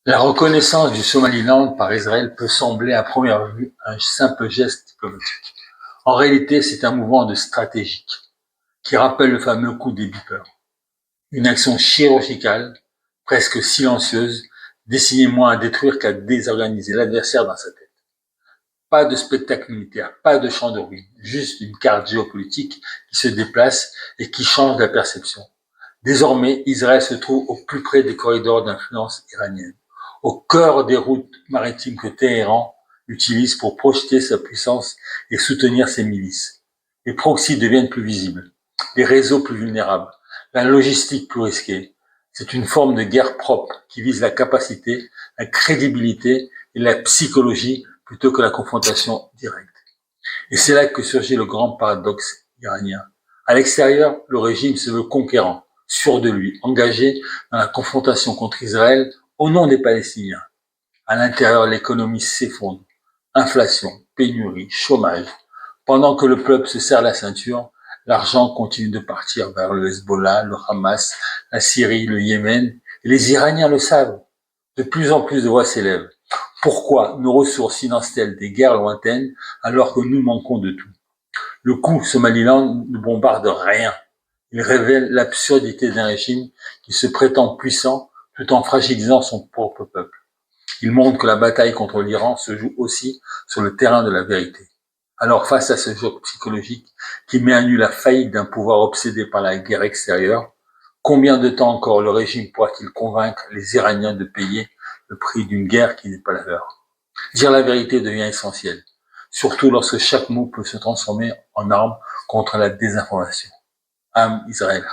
La reconnaissance du Somaliland par Israël peut sembler à première vue un simple geste diplomatique. En réalité, c'est un mouvement de stratégique qui rappelle le fameux coup des beepers. Une action chirurgicale, presque silencieuse, destinée moins à détruire qu'à désorganiser l'adversaire dans sa tête. Pas de spectacle militaire, pas de champ de ruines, juste une carte géopolitique qui se déplace et qui change la perception. Désormais, Israël se trouve au plus près des corridors d'influence iranienne, au cœur des routes maritimes que Téhéran utilise pour projeter sa puissance et soutenir ses milices. Les proxys deviennent plus visibles, les réseaux plus vulnérables, la logistique plus risquée. C'est une forme de guerre propre qui vise la capacité, la crédibilité et la psychologie plutôt que la confrontation directe. Et c'est là que surgit le grand paradoxe iranien. À l'extérieur, le régime se veut conquérant, sûr de lui, engagé dans la confrontation contre Israël au nom des Palestiniens. À l'intérieur, l'économie s'effondre. Inflation, pénurie, chômage. Pendant que le peuple se serre la ceinture, l'argent continue de partir vers le Hezbollah, le Hamas, la Syrie, le Yémen. Et les Iraniens le savent. De plus en plus de voix s'élèvent. Pourquoi nos ressources financent-elles des guerres lointaines alors que nous manquons de tout? Le coup Somaliland ne bombarde rien. Il révèle l'absurdité d'un régime qui se prétend puissant tout en fragilisant son propre peuple. Il montre que la bataille contre l'Iran se joue aussi sur le terrain de la vérité. Alors face à ce jeu psychologique qui met à nu la faillite d'un pouvoir obsédé par la guerre extérieure, combien de temps encore le régime pourra-t-il convaincre les Iraniens de payer le prix d'une guerre qui n'est pas la leur? Dire la vérité devient essentiel, surtout lorsque chaque mot peut se transformer en arme contre la désinformation. Am Israël.